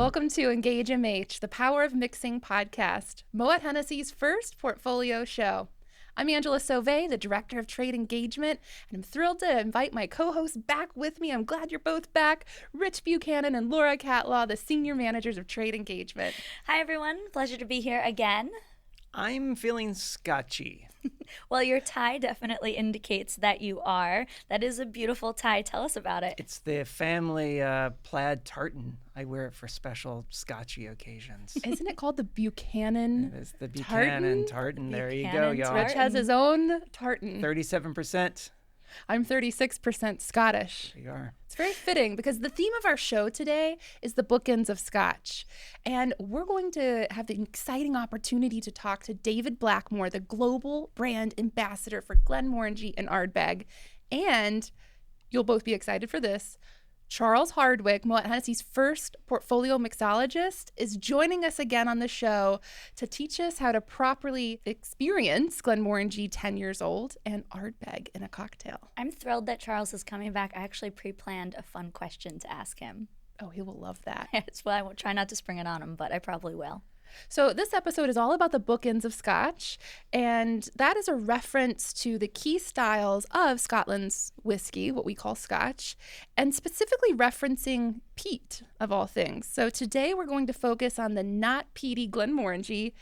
Welcome to Engage MH, the Power of Mixing podcast, Moët Hennessy's first portfolio show. I'm Angela Sauvé, the Director of Trade Engagement, and I'm thrilled to invite my co-hosts back with me. I'm glad you're both back. Rich Buchanan and Laura Catlaw, the Senior Managers of Trade Engagement. Hi, everyone. Pleasure to be here again. I'm feeling scotchy. Well, your tie definitely indicates that you are. That is a beautiful tie. Tell us about it. It's the family plaid tartan. I wear it for special scotchy occasions. Isn't it called the Buchanan It is the Buchanan tartan. There you go, y'all. Rich has his own tartan. 37%. I'm 36% Scottish. There you are. It's very fitting because the theme of our show today is the Bookends of Scotch. And we're going to have the exciting opportunity to talk to David Blackmore, the global brand ambassador for Glenmorangie and Ardbeg. And you'll both be excited for this. Charles Hardwick, Moët Hennessy's first portfolio mixologist, is joining us again on the show to teach us how to properly experience Glenmorangie 10 years old and Ardbeg in a cocktail. I'm thrilled that Charles is coming back. I actually pre-planned a fun question to ask him. Oh, he will love that. Well, I will try not to spring it on him, but I probably will. So this episode is all about the Bookends of Scotch, and that is a reference to the key styles of Scotland's whiskey, what we call Scotch, and specifically referencing peat, of all things. So today we're going to focus on the not peaty Glenmorangie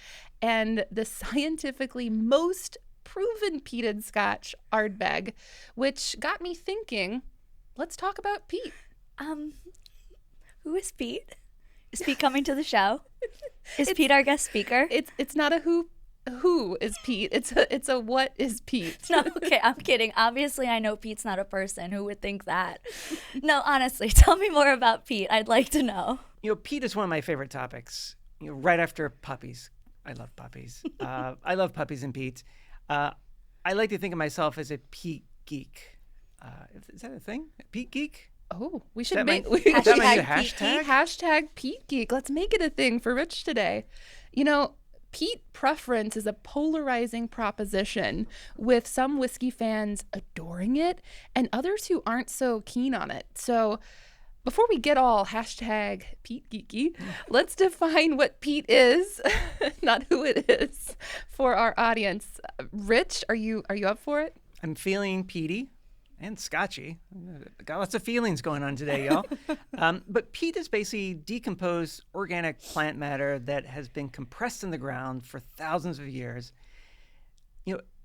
and the scientifically most proven peated Scotch, Ardbeg, which got me thinking, let's talk about peat. Who is Pete? Is Pete coming to the show? Is Pete our guest speaker? It's not a who is Pete. It's a what is Pete. No, okay, I'm kidding. Obviously, I know Pete's not a person. Who would think that? No, honestly, tell me more about Pete. I'd like to know. Peat is one of my favorite topics. Right after puppies. I love puppies. I love puppies and peat. I like to think of myself as a peat geek. Is that a thing? A peat geek? Oh, we should make a hashtag? Hashtag Peat Geek. Let's make it a thing for Rich today. Peat preference is a polarizing proposition, with some whiskey fans adoring it and others who aren't so keen on it. So before we get all hashtag Peat Geeky, let's define what peat is, not who it is, for our audience. Rich, are you up for it? I'm feeling peaty. And scotchy. Got lots of feelings going on today, y'all. But peat is basically decomposed organic plant matter that has been compressed in the ground for thousands of years.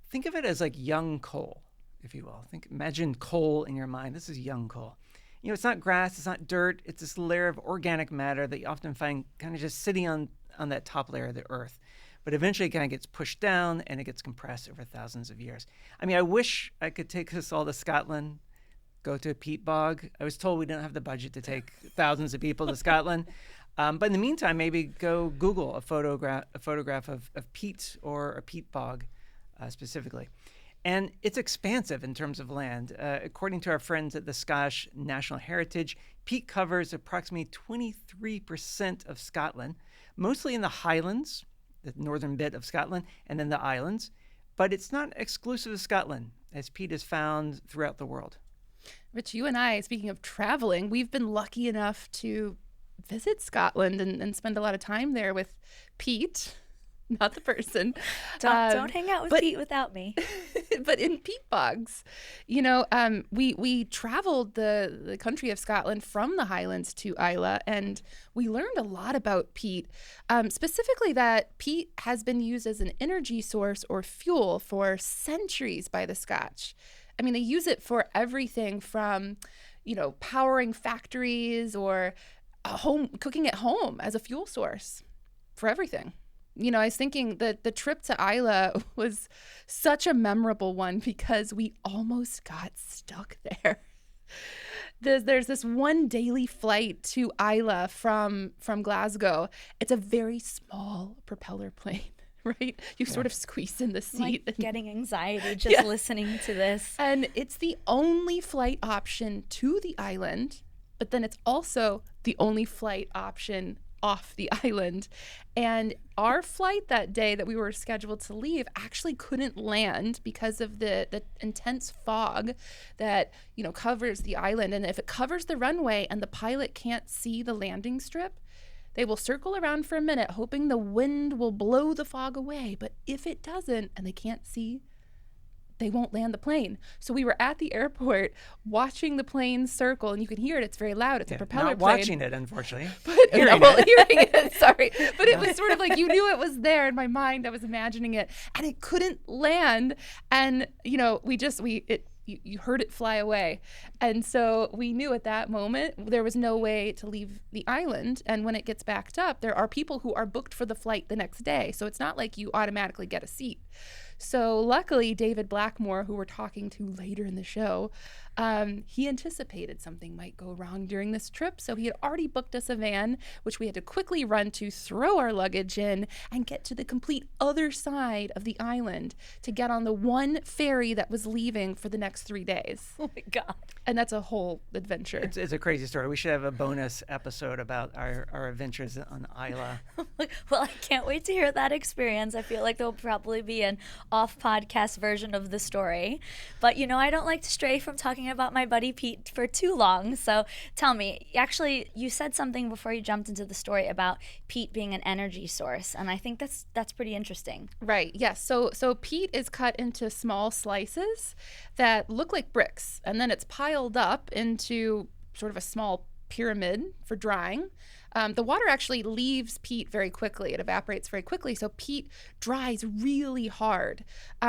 Think of it as like young coal, if you will. Imagine coal in your mind. This is young coal. It's not grass, it's not dirt. It's this layer of organic matter that you often find kind of just sitting on that top layer of the earth. But eventually it kind of gets pushed down and it gets compressed over thousands of years. I wish I could take us all to Scotland, go to a peat bog. I was told we don't have the budget to take thousands of people to Scotland. But in the meantime, maybe go Google a photograph of peat or a peat bog specifically. And it's expansive in terms of land. According to our friends at the Scottish National Heritage, peat covers approximately 23% of Scotland, mostly in the Highlands, the northern bit of Scotland, and then the islands. But it's not exclusive to Scotland, as peat is found throughout the world. Rich, you and I, speaking of traveling, we've been lucky enough to visit Scotland and spend a lot of time there with Pete, not the person. Don't hang out with Pete without me. But in peat bogs, we traveled the country of Scotland from the Highlands to Islay, and we learned a lot about peat, specifically that peat has been used as an energy source or fuel for centuries by the Scotch. They use it for everything from, powering factories or cooking at home as a fuel source for everything. I was thinking that the trip to Islay was such a memorable one because we almost got stuck there. There's this one daily flight to Islay from Glasgow. It's a very small propeller plane, right? You sort of squeeze in the seat. I'm getting anxiety just listening to this. And it's the only flight option to the island, but then it's also the only flight option off the island. And our flight that day that we were scheduled to leave actually couldn't land because of the intense fog that covers the island. And if it covers the runway and the pilot can't see the landing strip, They will circle around for a minute, hoping the wind will blow the fog away. But if it doesn't and they can't see, they won't land the plane. So we were at the airport watching the plane circle, and you can hear it. It's very loud. It's a propeller not plane. watching it, unfortunately. But hearing it, sorry. But it was sort of like you knew it was there in my mind. I was imagining it, and it couldn't land. And you heard it fly away. And so we knew at that moment there was no way to leave the island. And when it gets backed up, there are people who are booked for the flight the next day. So it's not like you automatically get a seat. So luckily, David Blackmore, who we're talking to later in the show, he anticipated something might go wrong during this trip. So he had already booked us a van, which we had to quickly run to, throw our luggage in, and get to the complete other side of the island to get on the one ferry that was leaving for the next 3 days. Oh my God. And that's a whole adventure. It's a crazy story. We should have a bonus episode about our adventures on Isla. Well, I can't wait to hear that experience. I feel like there'll probably be an off-podcast version of the story. But, I don't like to stray from talking about my buddy Pete for too long. So tell me, actually, you said something before you jumped into the story about peat being an energy source. And I think that's pretty interesting. Right. Yes. So peat is cut into small slices that look like bricks, and then it's piled up into sort of a small pyramid for drying. The water actually leaves peat very quickly. It evaporates very quickly. So peat dries really hard.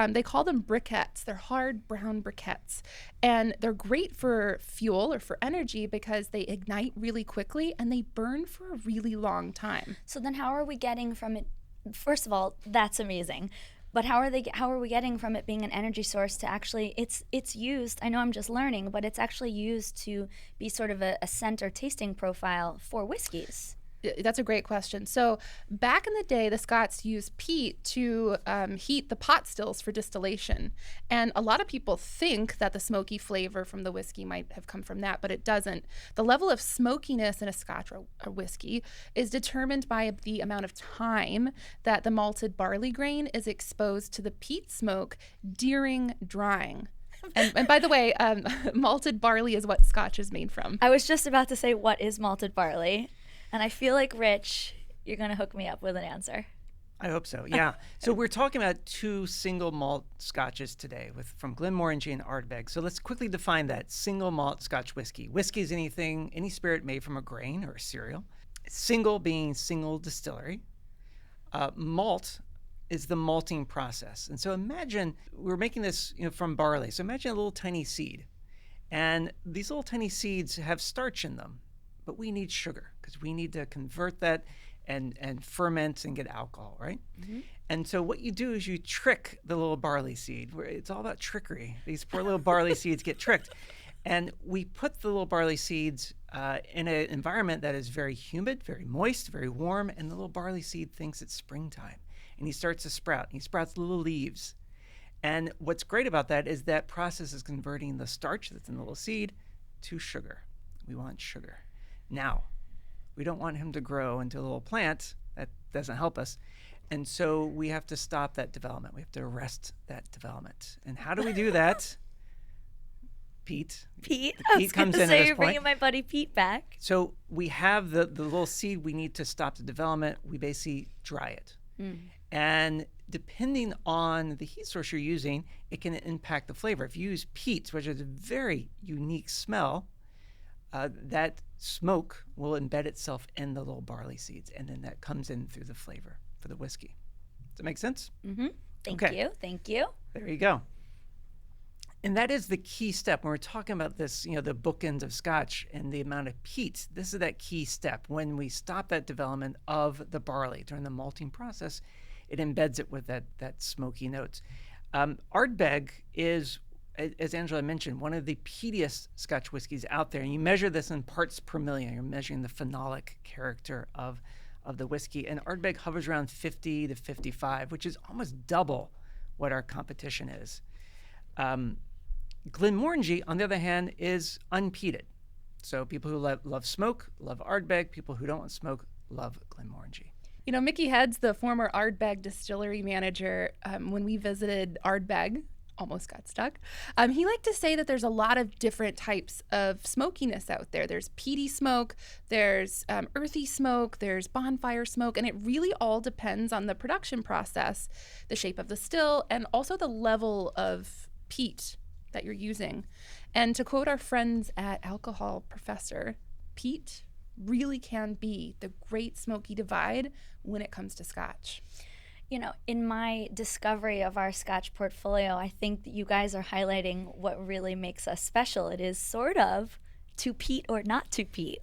They call them briquettes. They're hard brown briquettes. And they're great for fuel or for energy because they ignite really quickly and they burn for a really long time. So then how are we getting from it? First of all, that's amazing. But how are we getting from it being an energy source to actually it's used, I know I'm just learning, but it's actually used to be sort of a scent or tasting profile for whiskeys? That's a great question. So back in the day, the Scots used peat to heat the pot stills for distillation. And a lot of people think that the smoky flavor from the whiskey might have come from that, but it doesn't. The level of smokiness in a Scotch or a whiskey is determined by the amount of time that the malted barley grain is exposed to the peat smoke during drying. And by the way, malted barley is what Scotch is made from. I was just about to say, what is malted barley? And I feel like, Rich, you're going to hook me up with an answer. I hope so, yeah. So we're talking about two single malt scotches today from Glenmorangie and Ardbeg. So let's quickly define that. Single malt Scotch whiskey. Whiskey is any spirit made from a grain or a cereal. Single being single distillery. Malt is the malting process. And so imagine we're making this from barley. So imagine a little tiny seed. And these little tiny seeds have starch in them. But we need sugar because we need to convert that and ferment and get alcohol, right? Mm-hmm. And so what you do is you trick the little barley seed. It's all about trickery. These poor little barley seeds get tricked. And we put the little barley seeds in an environment that is very humid, very moist, very warm, and the little barley seed thinks it's springtime. And he starts to sprout. He sprouts little leaves. And what's great about that is that process is converting the starch that's in the little seed to sugar. We want sugar. Now, we don't want him to grow into a little plant. That doesn't help us. And so we have to stop that development. We have to arrest that development. And how do we do that? Pete. Pete? I was going to say you're bringing my buddy Pete back. So we have the little seed. We need to stop the development. We basically dry it. Mm. And depending on the heat source you're using, it can impact the flavor. If you use peat, which is a very unique smell, that smoke will embed itself in the little barley seeds, and then that comes in through the flavor for the whiskey. Does that make sense? Mm-hmm. Thank you. There you go. And that is the key step when we're talking about this, the bookends of Scotch and the amount of peat. This is that key step. When we stop that development of the barley during the malting process, it embeds it with that smoky notes. Ardbeg is, as Angela mentioned, one of the peatiest Scotch whiskies out there. And you measure this in parts per million. You're measuring the phenolic character of the whiskey. And Ardbeg hovers around 50 to 55, which is almost double what our competition is. Glenmorangie, on the other hand, is unpeated. So people who love smoke love Ardbeg. People who don't want smoke love Glenmorangie. Mickey Heads, the former Ardbeg distillery manager, when we visited Ardbeg, almost got stuck. He liked to say that there's a lot of different types of smokiness out there. There's peaty smoke, there's earthy smoke, there's bonfire smoke, and it really all depends on the production process, the shape of the still, and also the level of peat that you're using. And to quote our friends at Alcohol Professor, peat really can be the great smoky divide when it comes to Scotch. You know, in my discovery of our Scotch portfolio, I think that you guys are highlighting what really makes us special. It is sort of to peat or not to peat,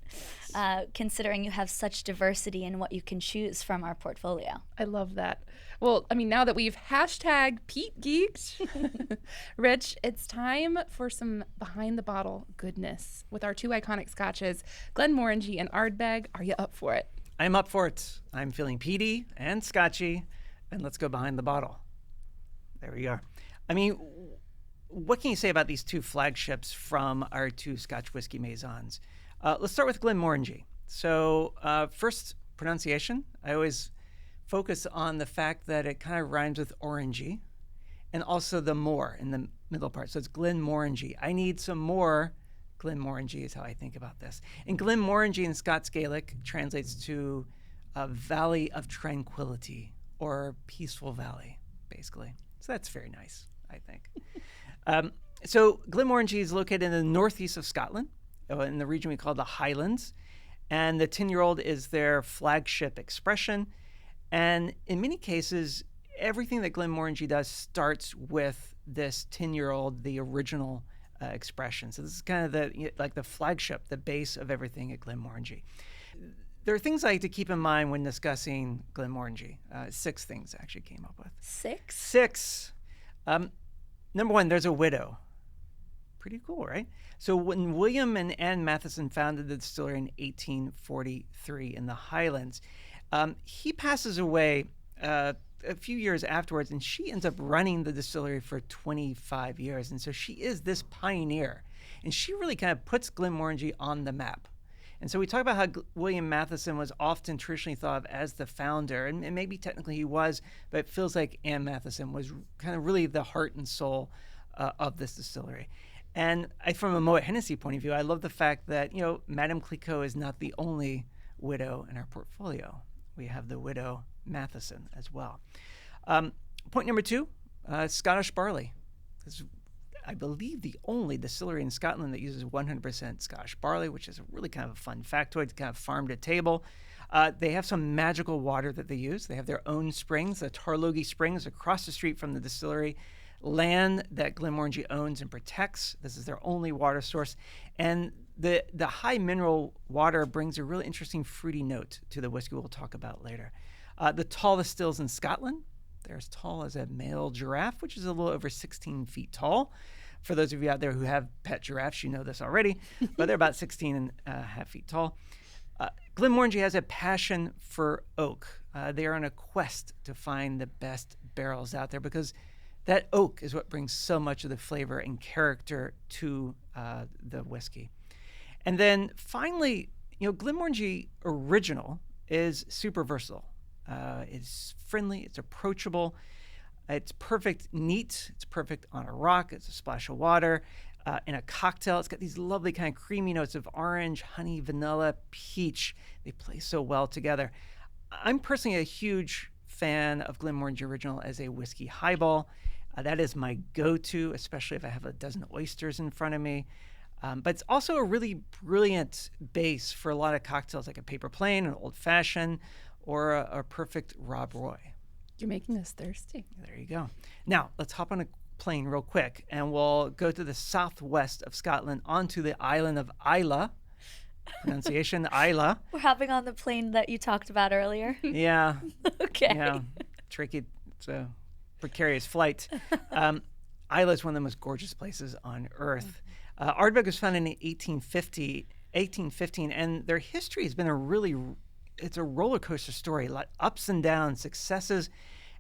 considering you have such diversity in what you can choose from our portfolio. I love that. Well, I mean, now that we've hashtag Peat Geeked, Rich, it's time for some behind the bottle goodness with our two iconic Scotches, Glenmorangie and Ardbeg. Are you up for it? I'm up for it. I'm feeling peaty and scotchy, and let's go behind the bottle. There we are. I mean, what can you say about these two flagships from our two Scotch whiskey maisons? Let's start with Glenmorangie. So first, pronunciation. I always focus on the fact that it kind of rhymes with orangey, and also the more in the middle part. So it's Glenmorangie. I need some more Glenmorangie is how I think about this. And Glenmorangie in Scots Gaelic translates to a valley of tranquility or peaceful valley, basically. So that's very nice, I think. So Glenmorangie is located in the northeast of Scotland, in the region we call the Highlands. And the 10-year-old is their flagship expression. And in many cases, everything that Glenmorangie does starts with this 10-year-old, the original expression. So this is kind of the flagship, the base of everything at Glenmorangie. There are things I like to keep in mind when discussing Glenmorangie. 6 things I actually came up with. 6? 6. Number 1, there's a widow. Pretty cool, right? So when William and Anne Matheson founded the distillery in 1843 in the Highlands, he passes away a few years afterwards, and she ends up running the distillery for 25 years. And so she is this pioneer, and she really kind of puts Glenmorangie on the map. And so we talk about how William Matheson was often traditionally thought of as the founder, and maybe technically he was, but it feels like Anne Matheson was kind of really the heart and soul of this distillery. And from a Moët Hennessy point of view, I love the fact that, Madame Clicquot is not the only widow in our portfolio. We have the widow Matheson as well. Point number 2, Scottish barley. This is, I believe, the only distillery in Scotland that uses 100% Scottish barley, which is a really kind of a fun factoid, kind of farm to table. They have some magical water that they use. They have their own springs, the Tarlogie Springs, across the street from the distillery, land that Glenmorangie owns and protects. This is their only water source. And the high mineral water brings a really interesting fruity note to the whiskey we'll talk about later. The tallest stills in Scotland, they're as tall as a male giraffe, which is a little over 16 feet tall. For those of you out there who have pet giraffes, you know this already, but they're about 16 and a half feet tall. Glenmorangie has a passion for oak. They are on a quest to find the best barrels out there because that oak is what brings so much of the flavor and character to the whiskey. And then finally, Glenmorangie Original is super versatile. It's friendly, it's approachable, it's perfect neat, it's perfect on a rock, it's a splash of water. In a cocktail, it's got these lovely kind of creamy notes of orange, honey, vanilla, peach. They play so well together. I'm personally a huge fan of Glenmorangie Original as a whiskey highball. That is my go-to, especially if I have a dozen oysters in front of me. But it's also a really brilliant base for a lot of cocktails, like a paper plane, an old-fashioned, or a perfect Rob Roy. You're making us thirsty. There you go. Now, let's hop on a plane real quick, and we'll go to the southwest of Scotland onto the island of Islay. Pronunciation, Islay. We're hopping on the plane that you talked about earlier. Yeah. Okay. Yeah. Tricky. It's a precarious flight. Islay is one of the most gorgeous places on earth. Ardbeg was founded in 1815, and their history has been it's a roller coaster story, a lot of ups and downs, successes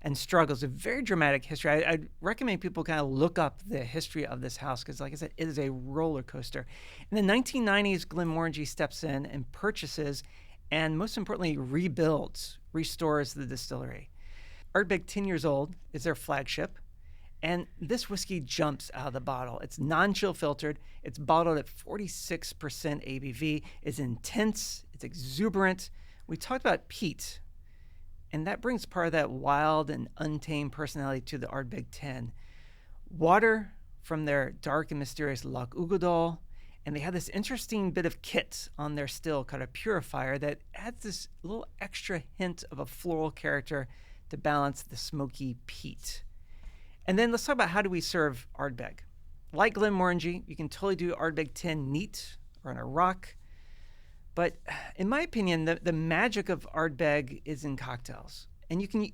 and struggles, a very dramatic history. I'd recommend people kind of look up the history of this house because, like I said, it is a roller coaster. In the 1990s, Glenmorangie steps in and purchases and, most importantly, restores the distillery. Ardbeg 10 years old is their flagship, And this whiskey jumps out of the bottle. It's non-chill filtered. It's bottled at 46% ABV. It's intense. It's exuberant. We talked about peat, and that brings part of that wild and untamed personality to the Ardbeg 10. Water from their dark and mysterious Loch Ugadal, and they have this interesting bit of kit on their still called a purifier that adds this little extra hint of a floral character to balance the smoky peat. And then let's talk about how do we serve Ardbeg. Like Glenmorangie, you can totally do Ardbeg 10 neat or on a rock. But in my opinion, the magic of Ardbeg is in cocktails. And you can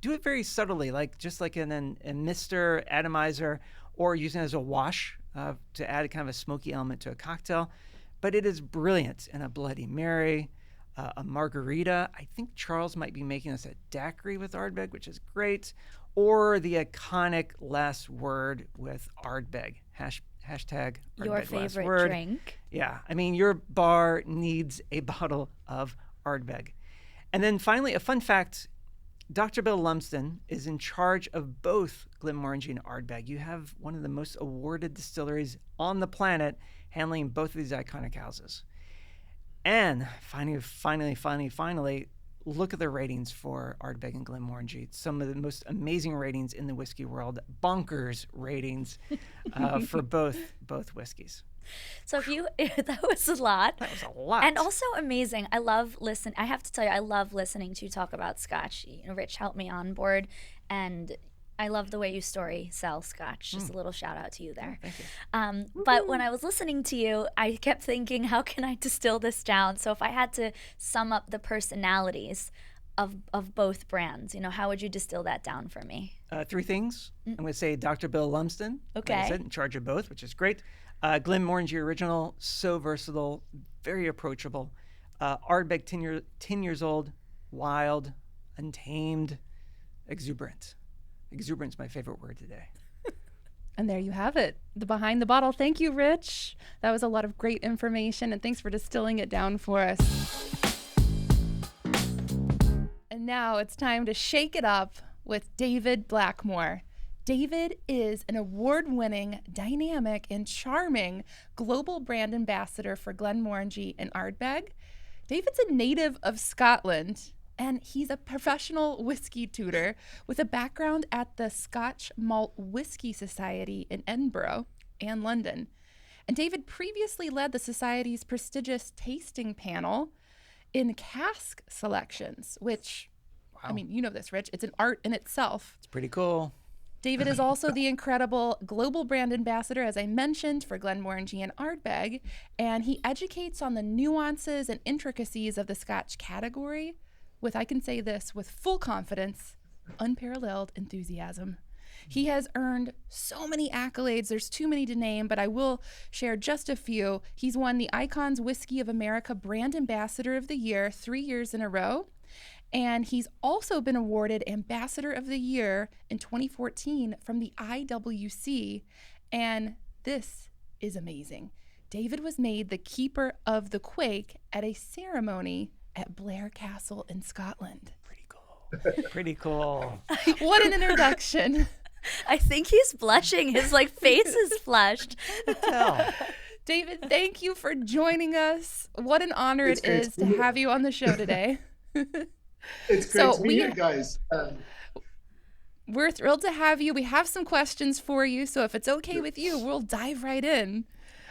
do it very subtly, just like in a mister, atomizer, or using it as a wash to add kind of a smoky element to a cocktail. But it is brilliant in a Bloody Mary, a margarita. I think Charles might be making us a daiquiri with Ardbeg, which is great. Or the iconic last word with Ardbeg. Hashtag Ardbeg Your last favorite word. drink. Yeah, I mean, your bar needs a bottle of Ardbeg. And then finally, a fun fact, Dr. Bill Lumsden is in charge of both Glenmorangie and Ardbeg. You have one of the most awarded distilleries on the planet handling both of these iconic houses. And finally, look at the ratings for Ardbeg and Glenmorangie. Some of the most amazing ratings in the whiskey world, bonkers ratings for both whiskeys. So that was a lot. That was a lot. And also amazing. I have to tell you, I love listening to you talk about Scotch. Rich helped me on board, and I love the way you sell Scotch. Just a little shout out to you there. Thank you. But when I was listening to you, I kept thinking, how can I distill this down? So if I had to sum up the personalities of both brands, how would you distill that down for me? 3 things. I'm going to say Dr. Bill Lumsden. Okay. Like I said, in charge of both, which is great. Glenmorangie Original, so versatile, very approachable. Ardbeg, 10 years old, wild, untamed, exuberant. Exuberant's my favorite word today. And there you have it, the behind the bottle. Thank you, Rich. That was a lot of great information, and thanks for distilling it down for us. And now it's time to shake it up with David Blackmore. David is an award-winning, dynamic, and charming global brand ambassador for Glenmorangie and Ardbeg. David's a native of Scotland, and he's a professional whiskey tutor with a background at the Scotch Malt Whiskey Society in Edinburgh and London. And David previously led the Society's prestigious tasting panel in cask selections, which, wow. I mean, you know this, Rich, it's an art in itself. It's pretty cool. David is also the incredible global brand ambassador, as I mentioned, for Glenmorangie and Ardbeg, and he educates on the nuances and intricacies of the Scotch category with, I can say this with full confidence, unparalleled enthusiasm. He has earned so many accolades, there's too many to name, but I will share just a few. He's won the Icons Whiskey of America Brand Ambassador of the Year 3 years in a row. And he's also been awarded Ambassador of the Year in 2014 from the IWC. And this is amazing. David was made the Keeper of the Quake at a ceremony at Blair Castle in Scotland. Pretty cool. Pretty cool. What an introduction. I think he's blushing. His face is flushed. David, thank you for joining us. What an honor it is to have you on the show today. It's great to be here, guys. We're thrilled to have you. We have some questions for you, so if it's okay with you, we'll dive right in.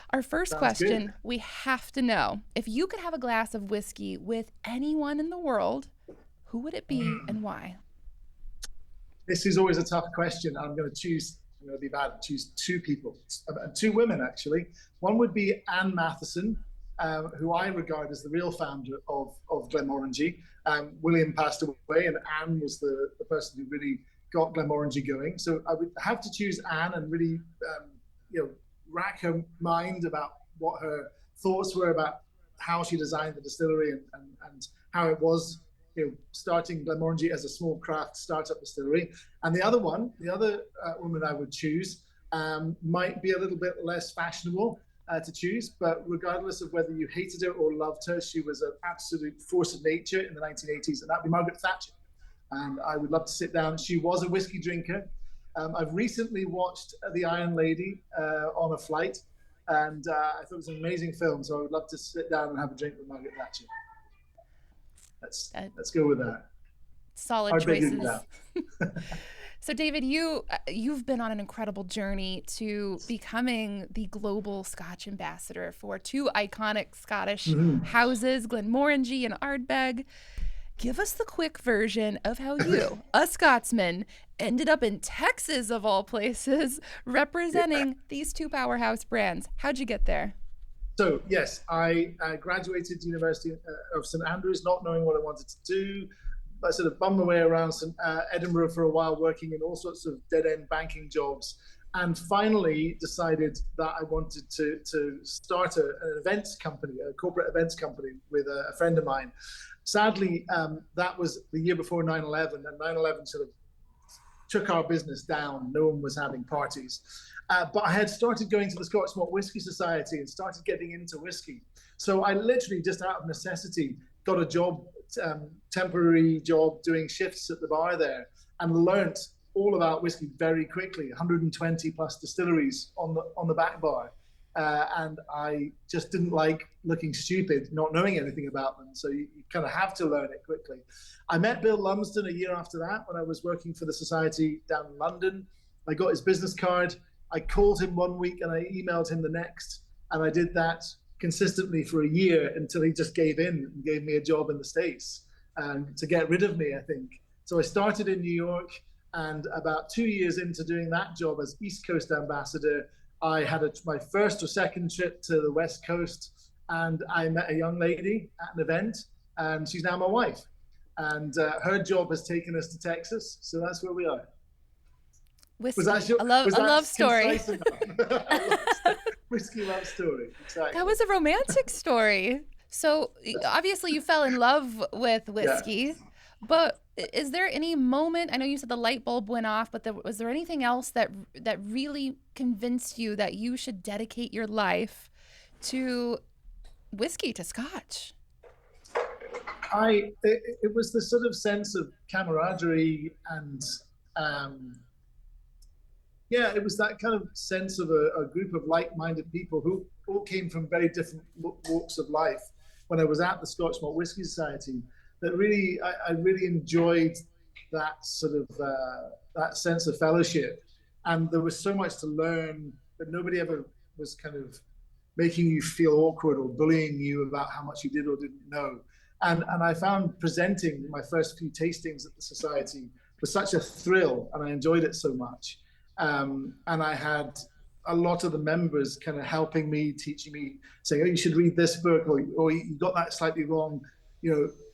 Our first question, we have to know, if you could have a glass of whiskey with anyone in the world, who would it be and why? This is always a tough question. I'm going to be bad and choose 2 people, 2 women actually. One would be Anne Matheson, who I regard as the real founder of Glenmorangie. William passed away, and Anne was the person who really got Glenmorangie going. So I would have to choose Anne and really, rack her mind about what her thoughts were about how she designed the distillery and how it was, starting Glenmorangie as a small craft startup distillery. And the other woman I would choose might be a little bit less fashionable to choose, but regardless of whether you hated her or loved her, she was an absolute force of nature in the 1980s, and that'd be Margaret Thatcher. And I would love to sit down. She was a whiskey drinker, I've recently watched The Iron Lady on a flight, and I thought it was an amazing film. So I would love to sit down and have a drink with Margaret Thatcher. Let's go with that. Solid choices. So David, you've been on an incredible journey to becoming the global Scotch ambassador for two iconic Scottish houses, Glenmorangie and Ardbeg. Give us the quick version of how you, a Scotsman, ended up in Texas of all places, representing these two powerhouse brands. How'd you get there? So yes, I graduated University of St Andrews, not knowing what I wanted to do. I sort of bummed my way around Edinburgh for a while, working in all sorts of dead-end banking jobs, and finally decided that I wanted to start an events company, a corporate events company with a friend of mine. Sadly, that was the year before 9/11, and 9/11 sort of took our business down. No one was having parties. But I had started going to the Scotch Malt Whisky Society and started getting into whiskey. So I literally, just out of necessity, got a job, temporary job doing shifts at the bar there, and learnt all about whiskey very quickly. 120 plus distilleries on the back bar, and I just didn't like looking stupid, not knowing anything about them. So you kind of have to learn it quickly. I met Bill Lumsden a year after that when I was working for the society down in London. I got his business card. I called him one week and I emailed him the next, and I did that consistently for a year until he just gave in and gave me a job in the States to get rid of me, I think. So I started in New York, and about 2 years into doing that job as East Coast ambassador, I had my first or second trip to the West Coast, and I met a young lady at an event, and she's now my wife. And her job has taken us to Texas, so that's where we are. Whiskey. A love story. Whiskey love story. Exactly. That was a romantic story. So obviously you fell in love with whiskey, but is there any moment, I know you said the light bulb went off, but was there anything else that really convinced you that you should dedicate your life to whiskey, to Scotch? It was the sort of sense of camaraderie and it was that kind of sense of a group of like-minded people who all came from very different walks of life. When I was at the Scotch Malt Whisky Society, that really, I really enjoyed that sort of that sense of fellowship, and there was so much to learn, but nobody ever was kind of making you feel awkward or bullying you about how much you did or didn't know. And I found presenting my first few tastings at the society was such a thrill, and I enjoyed it so much. And I had a lot of the members kind of helping me, teaching me, saying, "Oh, you should read this book," or "You got that slightly wrong.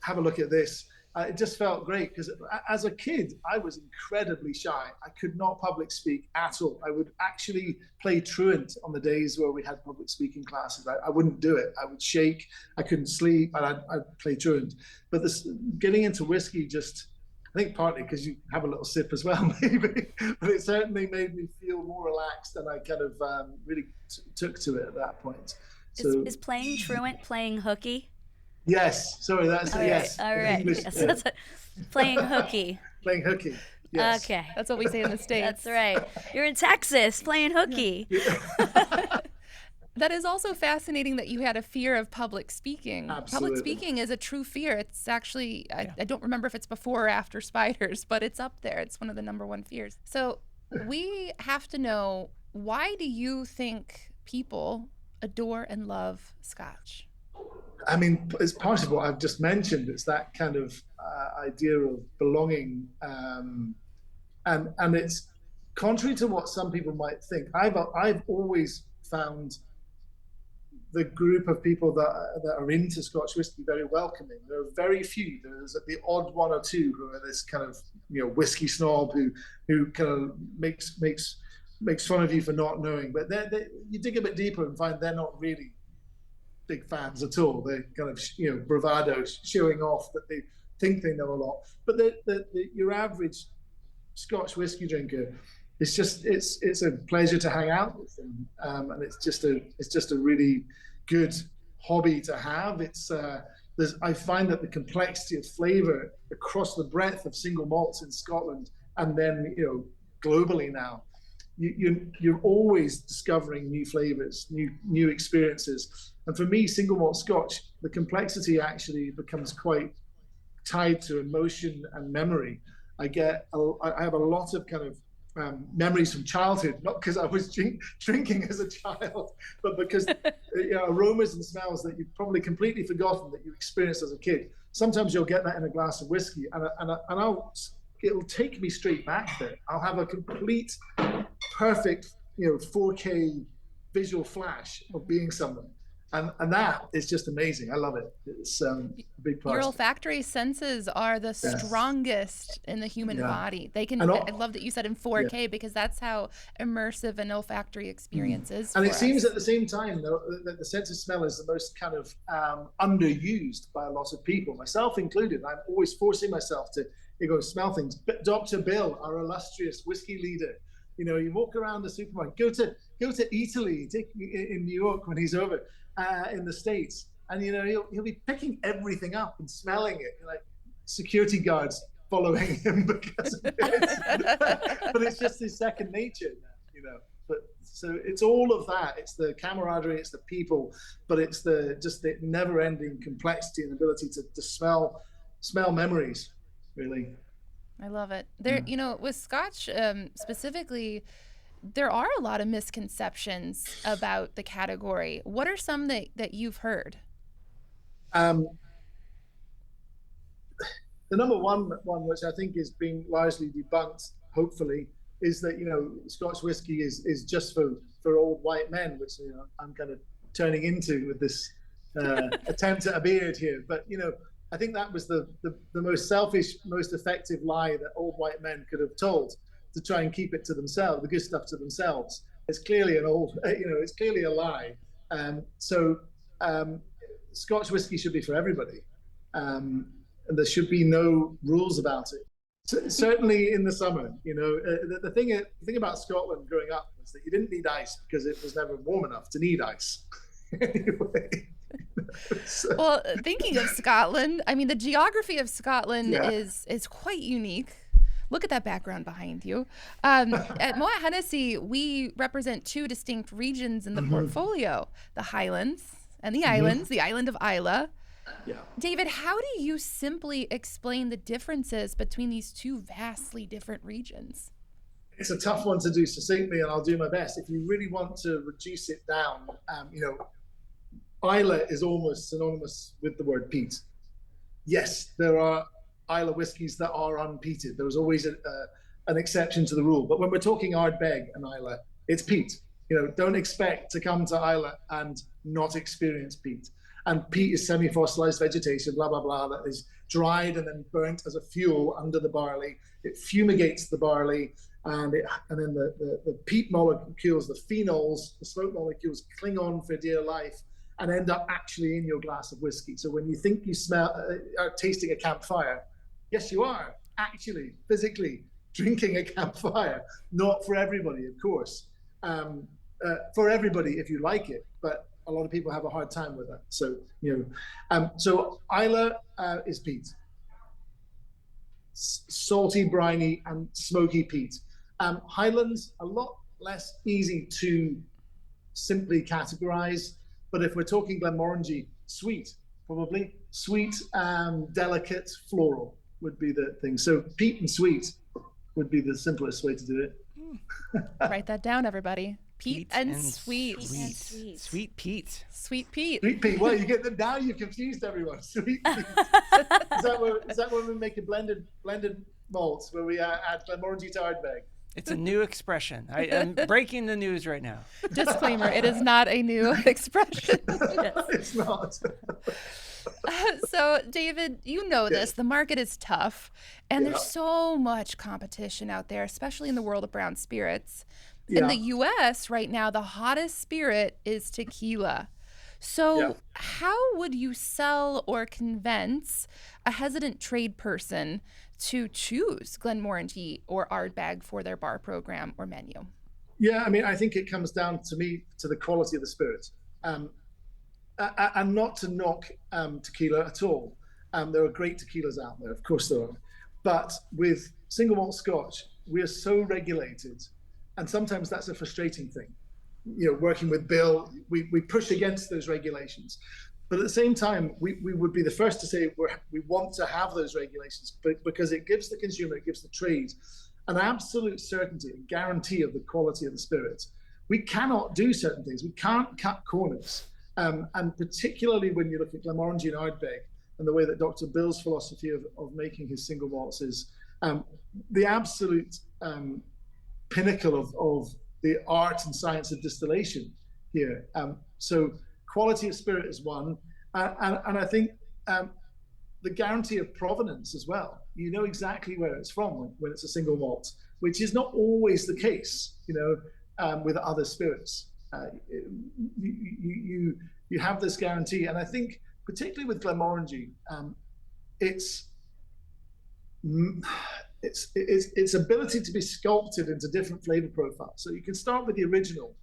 Have a look at this." It just felt great because as a kid, I was incredibly shy. I could not public speak at all. I would actually play truant on the days where we had public speaking classes. I wouldn't do it. I would shake. I couldn't sleep, and I'd play truant. But getting into whiskey I think partly because you have a little sip as well, maybe, but it certainly made me feel more relaxed, and I kind of really took to it at that point. So, is playing truant playing hooky? Yes. Sorry, that's yes. All right. English, yes, that's playing hooky. Playing hooky. Yes. Okay. That's what we say in the States. That's right. You're in Texas playing hooky. Yeah. That is also fascinating that you had a fear of public speaking. Absolutely. Public speaking is a true fear. It's actually, I don't remember if it's before or after spiders, but it's up there. It's one of the number one fears. So we have to know, why do you think people adore and love Scotch? I mean, it's part of what I've just mentioned. It's that kind of idea of belonging. And it's contrary to what some people might think. I've always found the group of people that are into Scotch whisky very welcoming. There are very few. There's the odd one or two who are this kind of whiskey snob who kind of makes fun of you for not knowing. But you dig a bit deeper and find they're not really big fans at all. They're kind of bravado, showing off that they think they know a lot. But your average Scotch whisky drinker, it's a pleasure to hang out with them, and it's just a really good hobby to have. I find that the complexity of flavour across the breadth of single malts in Scotland, and then globally now. You're always discovering new flavors, new experiences. And for me, single malt Scotch, the complexity actually becomes quite tied to emotion and memory. I have a lot of kind of memories from childhood, not because I was drinking as a child, but because aromas and smells that you've probably completely forgotten that you experienced as a kid. Sometimes you'll get that in a glass of whiskey, and it'll take me straight back there. I'll have a complete, perfect, 4K visual flash of being someone. And that is just amazing. I love it. It's a big part. Your olfactory senses are the strongest in the human body. They can. I love that you said in 4K because that's how immersive an olfactory experience is. And it seems at the same time though that the sense of smell is the most kind of underused by a lot of people, myself included. I'm always forcing myself to smell things. But Dr. Bill, our illustrious whiskey leader, you walk around the supermarket, go to Italy, in New York when he's over. In the States, and he'll be picking everything up and smelling it, like security guards following him because of it. But it's just his second nature, But so it's all of that. It's the camaraderie, it's the people, but it's the never-ending complexity and ability to smell memories, really. I love it. There, with Scotch specifically, there are a lot of misconceptions about the category. What are some that you've heard? The number one which I think is being largely debunked, hopefully, is that Scotch whiskey is just for old white men, which I'm kind of turning into with this attempt at a beard here. But I think that was the most selfish, most effective lie that old white men could have told, to try and keep it to themselves, the good stuff to themselves. It's clearly it's clearly a lie. Scotch whiskey should be for everybody, and there should be no rules about it. Certainly in the summer, the thing about Scotland growing up was that you didn't need ice because it was never warm enough to need ice. Anyway. Well, thinking of Scotland, I mean, the geography of Scotland is quite unique. Look at that background behind you. At Moët Hennessy, we represent two distinct regions in the portfolio, the Highlands and the Islands, the island of Islay. Yeah. David, how do you simply explain the differences between these two vastly different regions? It's a tough one to do succinctly, and I'll do my best. If you really want to reduce it down, Islay is almost synonymous with the word peat. Yes, there are Islay whiskies that are unpeated. There was always an exception to the rule. But when we're talking Ardbeg and Islay, it's peat. Don't expect to come to Islay and not experience peat. And peat is semi-fossilized vegetation, blah, blah, blah, that is dried and then burnt as a fuel under the barley. It fumigates the barley, and then the peat molecules, the phenols, the smoke molecules cling on for dear life and end up actually in your glass of whiskey. So when you think you are tasting a campfire, yes, you are actually physically drinking a campfire. Not for everybody, of course. For everybody if you like it, but a lot of people have a hard time with that. So so Islay is peat, salty, briny, and smoky peat. Highlands a lot less easy to simply categorize. But if we're talking Glenmorangie, sweet, probably sweet, delicate, floral would be the thing. So peat and sweet would be the simplest way to do it. Write that down, everybody. Peat and sweet. Sweet peat. Sweet peat. Sweet peat. Well, you get them now. You've confused everyone. Sweet peat. Is that when we make a blended malt where we add Glenmorangie to Ardbeg? It's a new expression. I'm breaking the news right now. Disclaimer: it is not a new expression. It's not. So, David, this. The market is tough, and there's so much competition out there, especially in the world of brown spirits. In the U.S. right now, the hottest spirit is tequila. So how would you sell or convince a hesitant trade person to choose Glenmorangie or Ardbeg for their bar program or menu? Yeah, I mean, I think it comes down to the quality of the spirit. And not to knock tequila at all. There are great tequilas out there, of course there are. But with single malt Scotch, we're so regulated, and sometimes that's a frustrating thing. Working with Bill, we push against those regulations. But at the same time, we would be the first to say we want to have those regulations, but because it gives the consumer, it gives the trade an absolute certainty and guarantee of the quality of the spirit. We cannot do certain things. We can't cut corners. And particularly when you look at Glenmorangie and Ardbeg and the way that Dr. Bill's philosophy of making his single malts is the absolute pinnacle of the art and science of distillation here. So quality of spirit is one. And I think the guarantee of provenance as well. You know exactly where it's from when it's a single malt, which is not always the case, with other spirits. You have this guarantee. And I think particularly with Glenmorangie, its ability to be sculpted into different flavor profiles. So you can start with the original,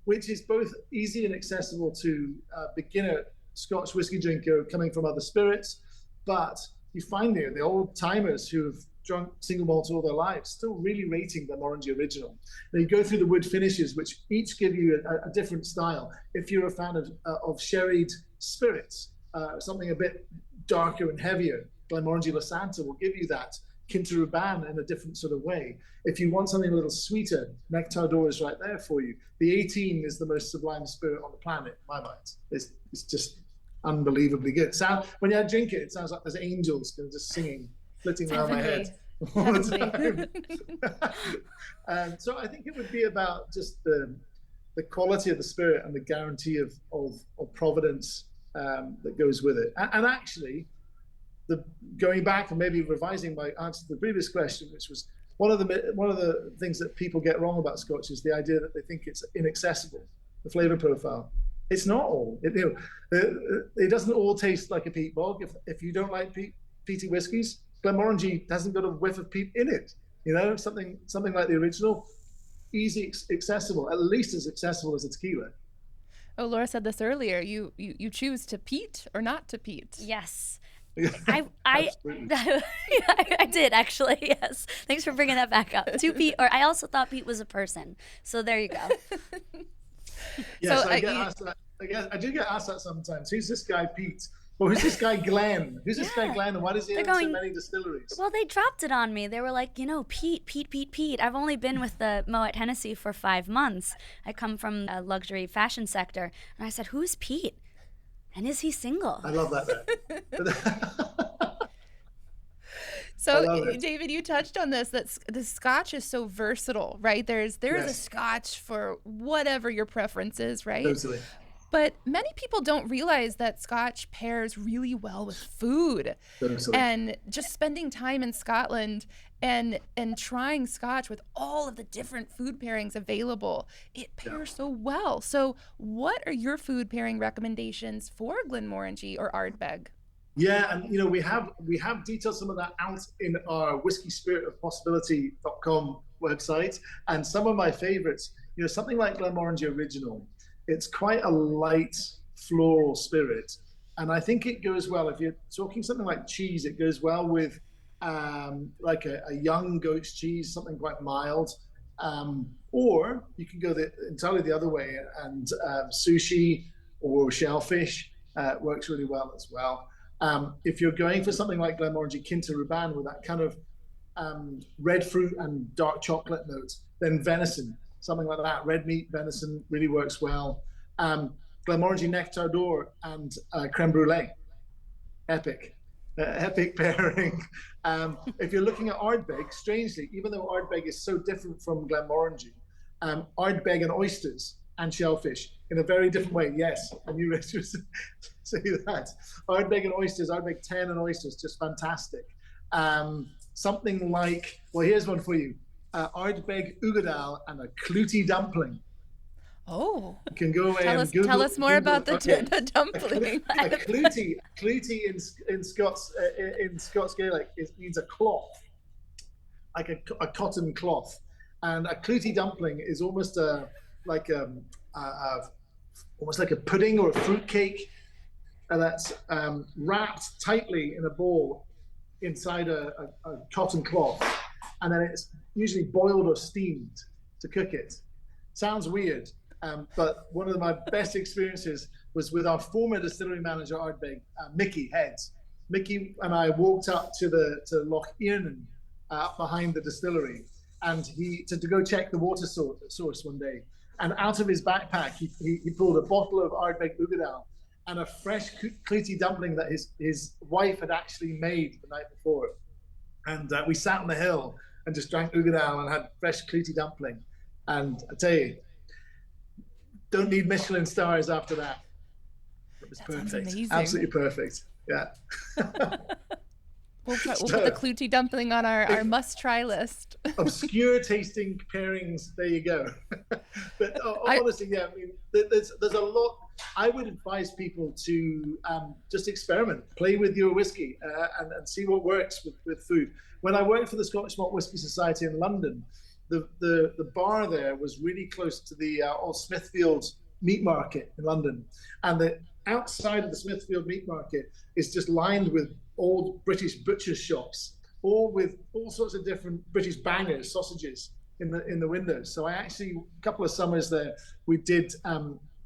which is both easy and accessible to a beginner Scotch whiskey drinker coming from other spirits, but you find there the old timers who have drunk single malt all their lives still really rating Glenmorangie original. Now you go through the wood finishes, which each give you a different style. If you're a fan of sherried spirits, something a bit darker and heavier, Glenmorangie Slàinte will give you that. Quinta Ruban in a different sort of way. If you want something a little sweeter, Nectar d'Or is right there for you. The 18 is the most sublime spirit on the planet, in my mind. It's just unbelievably good. When you drink it, it sounds like there's angels just singing, flitting around my head all the time. So I think it would be about just the quality of the spirit and the guarantee of provenance that goes with it. And actually, going back and maybe revising my answer to the previous question, which was one of the things that people get wrong about Scotch is the idea that they think it's inaccessible, the flavor profile. It's not all. It doesn't all taste like a peat bog. If you don't like peaty whiskies, Glenmorangie hasn't got a whiff of peat in it. Something like the original, easy, accessible, at least as accessible as a tequila. Oh, Laura said this earlier. You choose to peat or not to peat. Yes. I I did actually. Yes. Thanks for bringing that back up. To Pete, or I also thought Pete was a person. So there you go. Yes, So I get asked that. I do get asked that sometimes. Who's this guy Pete? Or who's this guy Glenn? Who's this guy Glenn? And why does he own so many distilleries? Well, they dropped it on me. They were like, Pete. I've only been with the Moët Hennessy for 5 months. I come from a luxury fashion sector. And I said, who's Pete? And is he single? I love that. So, David, you touched on this, that the Scotch is so versatile, right? There's a Scotch for whatever your preference is, right? Totally. But many people don't realize that Scotch pairs really well with food. Totally. And just spending time in Scotland and trying Scotch with all of the different food pairings available, it pairs so well. So what are your food pairing recommendations for Glenmorangie or Ardbeg? Yeah, and we have detailed some of that out in our whiskeyspiritofpossibility.com website. And some of my favorites, something like Glenmorangie Original, it's quite a light floral spirit. And I think it goes well, if you're talking something like cheese, it goes well with like a young goat's cheese, something quite mild. Or you can go entirely the other way, and sushi or shellfish works really well as well. If you're going for something like Glenmorangie Quinta Ruban with that kind of red fruit and dark chocolate notes, then venison, something like that, red meat venison really works well. Glenmorangie Nectar d'Or and creme brulee, epic pairing. If you're looking at Ardbeg, strangely, even though Ardbeg is so different from Glenmorangie, Ardbeg and oysters and shellfish in a very different way. Yes, I knew Richard would say that. Ardbeg and oysters, Ardbeg 10 and oysters, just fantastic. Something like, well, here's one for you. Ardbeg Ugadal and a clooty dumpling. Oh, you can go away and Google, tell us more about the dumpling. A clooty in Scots Gaelic means a cloth, like a cotton cloth, and a clooty dumpling is almost like a pudding or a fruit cake that's wrapped tightly in a bowl inside a cotton cloth. and then it's usually boiled or steamed to cook it. Sounds weird, but one of my best experiences was with our former distillery manager, Ardbeg, Mickey Heads. Mickey and I walked up to Loch Earnan, up behind the distillery, and to go check the water source one day. And out of his backpack, he pulled a bottle of Ardbeg Ugadal and a fresh cleaty dumpling that his wife had actually made the night before. And we sat on the hill and just drank Ugadal and had fresh cleaty dumpling. And I tell you, don't need Michelin stars after that. It was perfect. Absolutely perfect. Yeah. We'll put the Clooty dumpling on our must-try list. Obscure tasting pairings. There you go. But honestly, yeah, I mean, there's a lot. I would advise people to just experiment, play with your whiskey, and see what works with food. When I worked for the Scottish Malt Whisky Society in London, the bar there was really close to the old Smithfield meat market in London, and the outside of the Smithfield meat market is just lined with old British butchers' shops, all with all sorts of different British bangers, sausages in the windows. So I actually, a couple of summers there, we did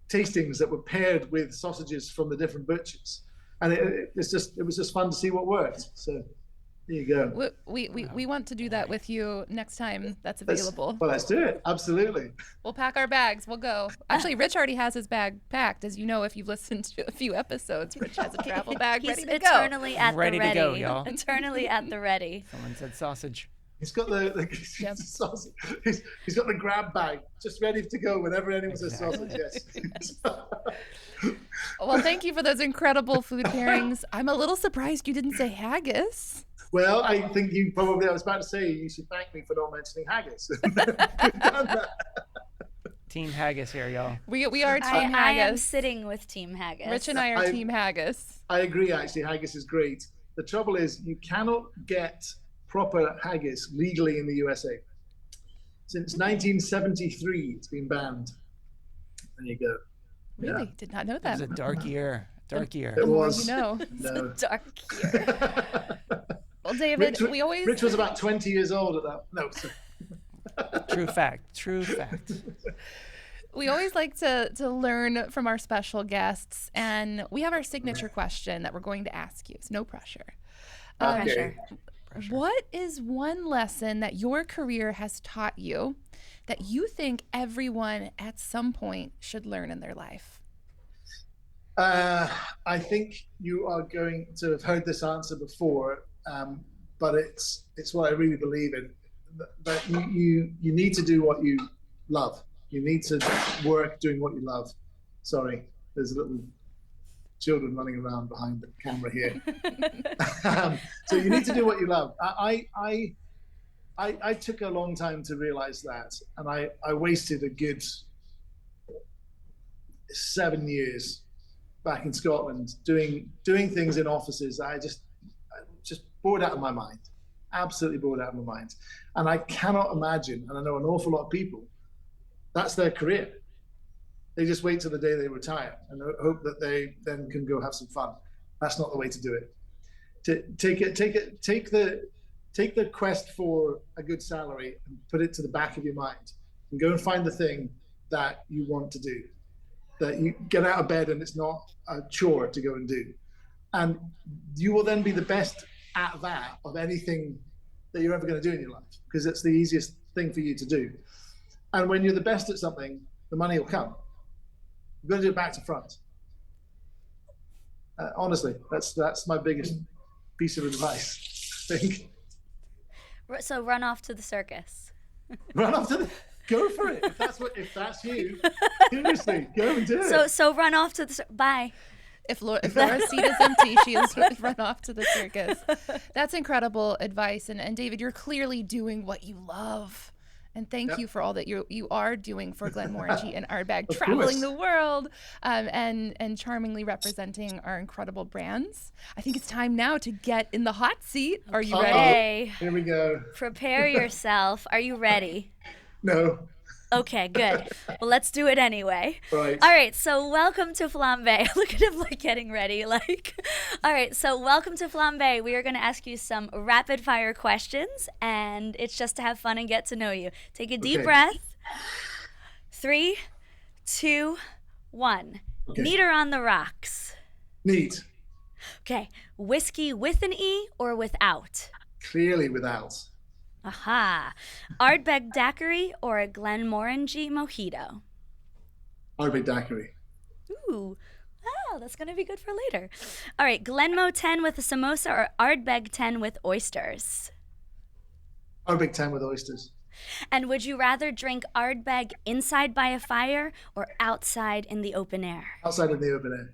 tastings that were paired with sausages from the different butchers, and it was just fun to see what worked. So there you go. We want to do that with you next time that's available. Let's do it. Absolutely. We'll pack our bags. We'll go. Actually, Rich already has his bag packed. As you know, if you've listened to a few episodes, Rich has a travel bag ready to go. He's eternally at the ready. To go, y'all. Eternally at the ready. Someone said sausage. He's got the sausage. He's got the grab bag just ready to go whenever anyone says sausage. Yes. Well, thank you for those incredible food pairings. I'm a little surprised you didn't say haggis. Well, I think I was about to say you should thank me for not mentioning haggis. We've done that. Team haggis here, y'all. We are team haggis. I am sitting with team haggis. Rich and I are team haggis. I agree, actually. Haggis is great. The trouble is you cannot get proper haggis legally in the USA. Since 1973, it's been banned. There you go. Really? Did not know that. It was a dark year. It was. You know. No. Dark year. Well, David, Rich was about 20 years old at that. No. True fact. True fact. We always like to learn from our special guests, and we have our signature question that we're going to ask you. It's no pressure. Okay. What is one lesson that your career has taught you that you think everyone at some point should learn in their life? I think you are going to have heard this answer before, but it's what I really believe in. That you need to do what you love. You need to work doing what you love. Sorry, there's little children running around behind the camera here. So you need to do what you love. I took a long time to realize that, and I wasted a good 7 years back in Scotland doing things in offices. I just bored out of my mind, absolutely bored out of my mind. And I cannot imagine, and I know an awful lot of people, that's their career. They just wait till the day they retire and hope that they then can go have some fun. That's not the way to do it. Take the quest for a good salary and put it to the back of your mind, and go and find the thing that you want to do, that you get out of bed and it's not a chore to go and do. And you will then be the best at that of anything that you're ever going to do in your life, because it's the easiest thing for you to do. And when you're the best at something, the money will come. You've got to do it back to front. Honestly, that's my biggest piece of advice, I think. So run off to the circus. Go for it. If that's you, seriously, go and do it. So run off to the bye. If Laura's seat is empty, she is run off to the circus. That's incredible advice. And David, you're clearly doing what you love. And thank you for all that you are doing for Glenmorangie and Ardbeg, traveling the world and charmingly representing our incredible brands. I think it's time now to get in the hot seat. Are you ready? Here we go. Prepare yourself. Are you ready? No. Okay, good. Well, let's do it anyway. Right. All right, so welcome to Flambe. Look at him like getting ready. All right, so welcome to Flambe. We are going to ask you some rapid fire questions, and it's just to have fun and get to know you. Take a deep breath. 3, 2, 1. Okay. Neat or on the rocks? Neat. Okay, whiskey with an E or without? Clearly without. Aha. Ardbeg Daiquiri or a Glenmorangie mojito? Ardbeg Daiquiri. Ooh, wow, that's going to be good for later. All right, Glenmo 10 with a samosa or Ardbeg 10 with oysters? Ardbeg 10 with oysters. And would you rather drink Ardbeg inside by a fire or outside in the open air? Outside in the open air.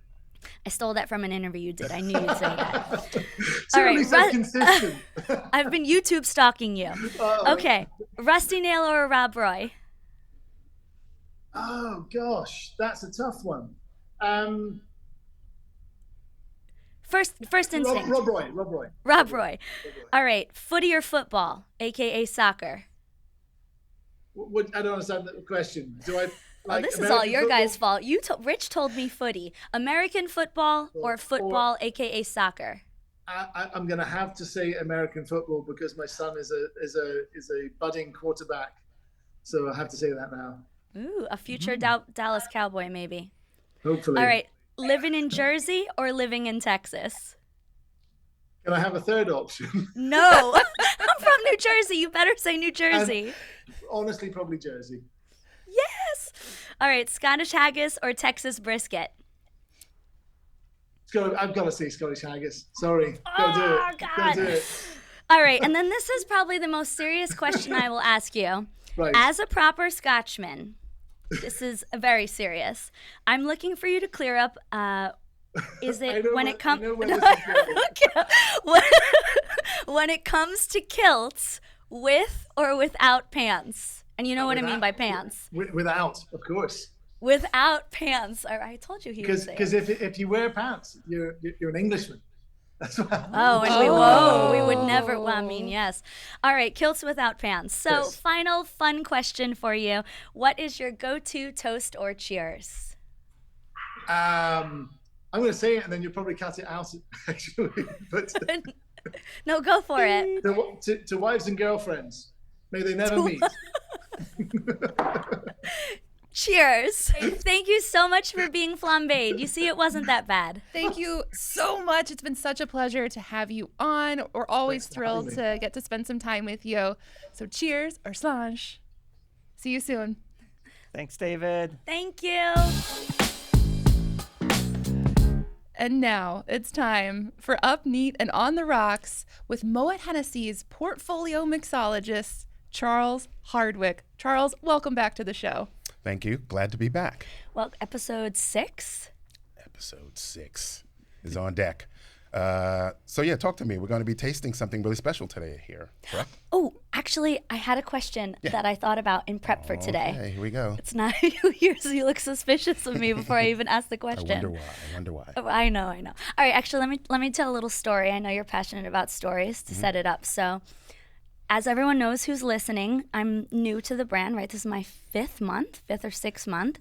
I stole that from an interview you did. I knew you'd say that. Certainly so consistent. I've been YouTube stalking you. Okay, Rusty Nail or a Rob Roy? Oh gosh, that's a tough one. First instinct. Rob Roy. Rob Roy. All right, footy or football, aka soccer? I don't understand the question. Do I? Like this American is all your football? guys' fault. Rich told me footy, American football or football, aka soccer. I'm going to have to say American football because my son is a budding quarterback, so I have to say that now. Ooh, a future Dallas Cowboy maybe. Hopefully. All right, living in Jersey or living in Texas? Can I have a third option? No, I'm from New Jersey. You better say New Jersey. Honestly, probably Jersey. Yes. All right, Scottish haggis or Texas brisket? I've got to say Scottish haggis. Sorry. Gotta do it. God. Gotta do it. All right, and then this is probably the most serious question I will ask you. Right. As a proper Scotchman, this is very serious. I'm looking for you to clear up. Is it when it comes when it comes to kilts, with or without pants? And you know what I mean by pants. Without, of course. Without pants. I told you he would say. Because if you wear pants, you're an Englishman. That's what. We would never. Well, I mean, yes. All right, kilts without pants. So, Yes. Final fun question for you: what is your go-to toast or cheers? I'm going to say it, and then you'll probably cut it out. Actually, but No, go for it. to wives and girlfriends, may they never meet. Cheers. Thank you so much for being flambéed. You see, it wasn't that bad. Thank you so much. It's been such a pleasure to have you on. We're always thrilled to get to spend some time with you. So cheers or slàinte. See you soon. Thanks, David. Thank you. And now it's time for Up Neat and On the Rocks with Moët Hennessy's portfolio mixologist, Charles Hardwick. Charles, welcome back to the show. Thank you. Glad to be back. Well, episode 6. Episode 6 is on deck. So yeah, talk to me. We're going to be tasting something really special today here, correct? Oh, actually, I had a question that I thought about in prep for today. Okay, here we go. It's not you look suspicious of me before I even asked the question. I wonder why. Oh, I know. All right, actually, let me tell a little story. I know you're passionate about stories to set it up. So, as everyone knows who's listening, I'm new to the brand, right? This is my 5th or 6th month.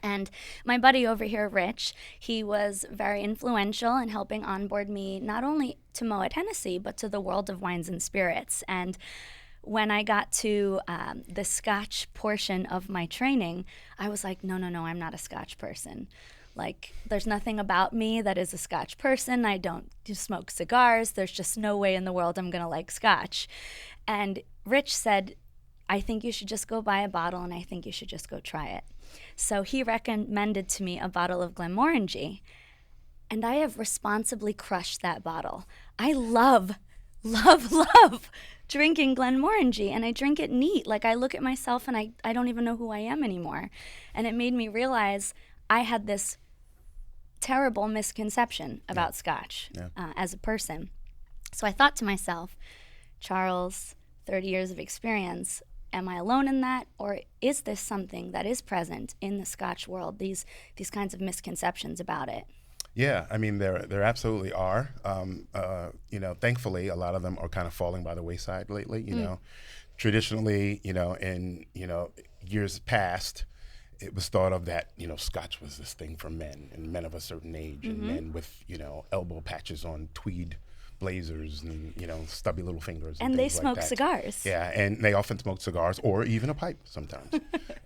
And my buddy over here, Rich, he was very influential in helping onboard me not only to Moët Hennessy, but to the world of wines and spirits. And when I got to the Scotch portion of my training, I was like, no, I'm not a Scotch person. Like, there's nothing about me that is a Scotch person. I don't smoke cigars. There's just no way in the world I'm going to like Scotch. And Rich said, I think you should just go buy a bottle, and I think you should just go try it. So he recommended to me a bottle of Glenmorangie, and I have responsibly crushed that bottle. I love drinking Glenmorangie, and I drink it neat. Like, I look at myself, and I don't even know who I am anymore. And it made me realize I had this terrible misconception about Scotch as a person. So I thought to myself, Charles, 30 years of experience, am I alone in that, or is this something that is present in the Scotch world, these kinds of misconceptions about it? Yeah, I mean, there absolutely are. Thankfully, a lot of them are kind of falling by the wayside lately. You know, traditionally, in years past, it was thought of that Scotch was this thing for men and men of a certain age and men with elbow patches on tweed blazers and stubby little fingers and they things like smoke that. cigars. Yeah, and they often smoke cigars or even a pipe sometimes.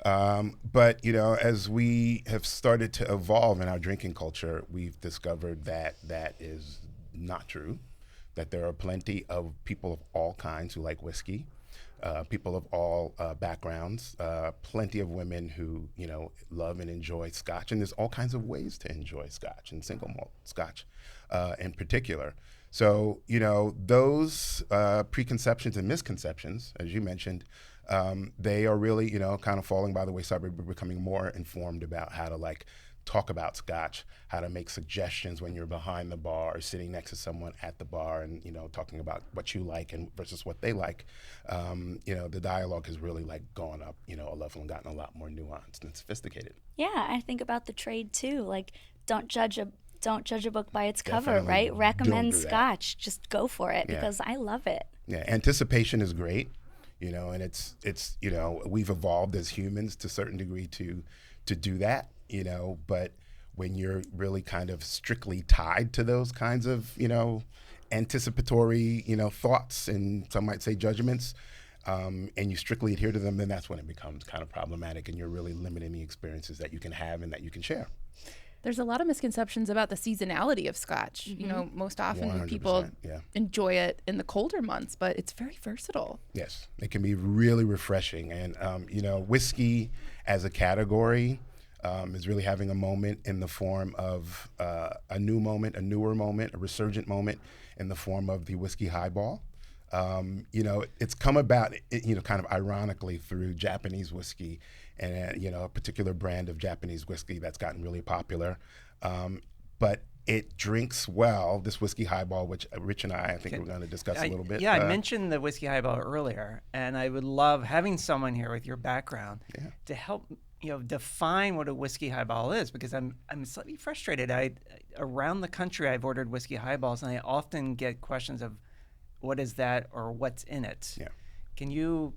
But as we have started to evolve in our drinking culture, we've discovered that that is not true. That there are plenty of people of all kinds who like whiskey. People of all backgrounds, plenty of women who, love and enjoy Scotch. And there's all kinds of ways to enjoy Scotch and single malt Scotch in particular. So, those preconceptions and misconceptions, as you mentioned, they are really, kind of falling by the wayside. We're becoming more informed about how to talk about Scotch, how to make suggestions when you're behind the bar or sitting next to someone at the bar and, talking about what you like and versus what they like. The dialogue has really gone up, a level and gotten a lot more nuanced and sophisticated. Yeah, I think about the trade too. Don't judge a book by its cover, Definitely right? Recommend don't do that. Scotch. Just go for it Yeah. because I love it. Yeah, anticipation is great, and it's we've evolved as humans to a certain degree to do that, but when you're really kind of strictly tied to those kinds of, anticipatory, thoughts and some might say judgments, and you strictly adhere to them, then that's when it becomes kind of problematic and you're really limiting the experiences that you can have and that you can share. There's a lot of misconceptions about the seasonality of Scotch. Most often 100%, people yeah. enjoy it in the colder months, but it's very versatile. Yes, it can be really refreshing. And, whiskey as a category is really having a moment in the form of a new moment, a newer moment, a resurgent moment in the form of the whiskey highball. It's come about, kind of ironically through Japanese whiskey and, a particular brand of Japanese whiskey that's gotten really popular. But it drinks well, this whiskey highball, which Rich and I think we're going to discuss a little bit. Yeah, I mentioned the whiskey highball earlier, and I would love having someone here with your background to help define what a whiskey highball is, because I'm slightly frustrated. Around the country, I've ordered whiskey highballs, and I often get questions of what is that or what's in it. Yeah. Can you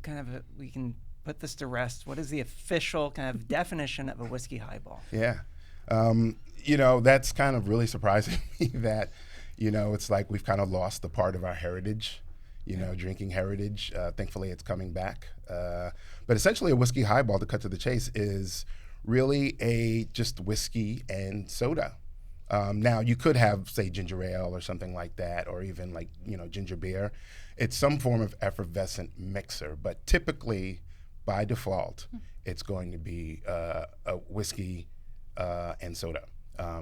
we can put this to rest? What is the official kind of definition of a whiskey highball? Yeah. That's kind of really surprising me that, it's like we've kind of lost the part of our heritage, drinking heritage. Thankfully, it's coming back. But essentially a whiskey highball, to cut to the chase, is really just whiskey and soda. Now, you could have, say, ginger ale or something like that, or even ginger beer. It's some form of effervescent mixer, but typically, by default, it's going to be a whiskey and soda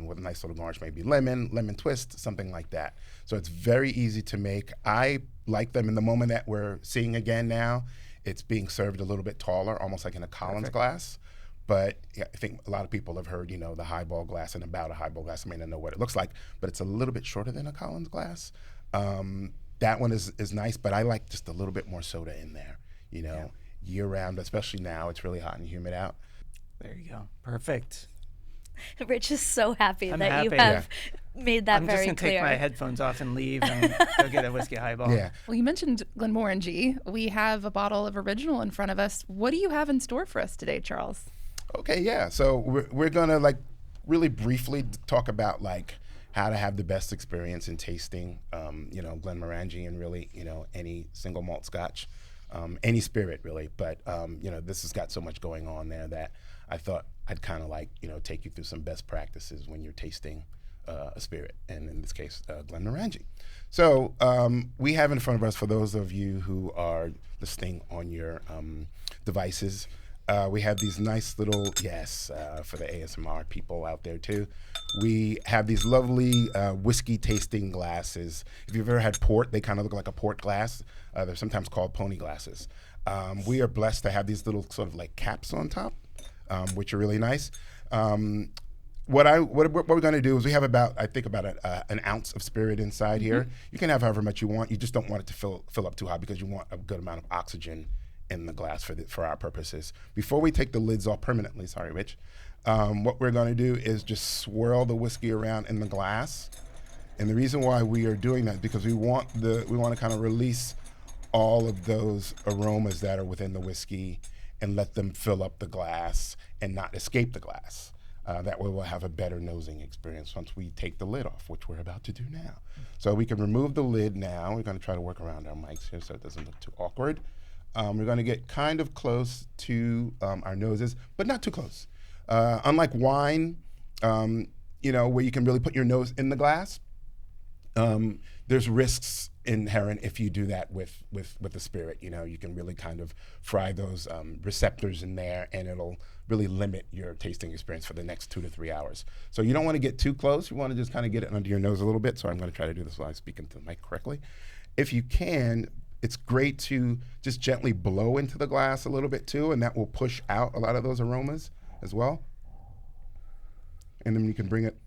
with a nice little garnish, maybe lemon twist, something like that. So it's very easy to make. I like them in the moment that we're seeing again now. It's being served a little bit taller, almost like in a Collins glass. But yeah, I think a lot of people have heard, the highball glass and about a highball glass. I may not know what it looks like, but it's a little bit shorter than a Collins glass. That one is nice, but I like just a little bit more soda in there, year round, especially now. It's really hot and humid out. There you go. Perfect. Rich is so happy I'm that happy. you have made that I'm very just going to clear. take my headphones off and leave and go get a whiskey highball. Yeah. Well, you mentioned Glenmorangie. We have a bottle of original in front of us. What do you have in store for us today, Charles? Okay, yeah. So we're gonna really briefly talk about how to have the best experience in tasting, Glenmorangie and really, any single malt Scotch, any spirit really. But this has got so much going on there that I thought I'd kind of take you through some best practices when you're tasting a spirit, and in this case, Glenmorangie. So we have in front of us, for those of you who are listening on your devices, we have these nice little, for the ASMR people out there too, we have these lovely whiskey tasting glasses. If you've ever had port, they kind of look like a port glass. They're sometimes called pony glasses. We are blessed to have these little sort of caps on top, which are really nice. What we're going to do is we have about an ounce of spirit inside here. You can have however much you want. You just don't want it to fill up too high because you want a good amount of oxygen in the glass for our purposes. Before we take the lids off permanently, sorry, Rich, what we're going to do is just swirl the whiskey around in the glass. And the reason why we are doing that is because we want to kind of release all of those aromas that are within the whiskey and let them fill up the glass and not escape the glass. That way we'll have a better nosing experience once we take the lid off, which we're about to do now. So we can remove the lid now. We're going to try to work around our mics here so it doesn't look too awkward. We're going to get kind of close to our noses, but not too close. Unlike wine, where you can really put your nose in the glass, there's risks inherent if you do that with the spirit. You can really kind of fry those receptors in there, and it'll really limit your tasting experience for the next 2 to 3 hours. So you don't want to get too close. You want to just kind of get it under your nose a little bit. So I'm going to try to do this while I speak into the mic correctly. If you can, it's great to just gently blow into the glass a little bit too, and that will push out a lot of those aromas as well. And then you can bring it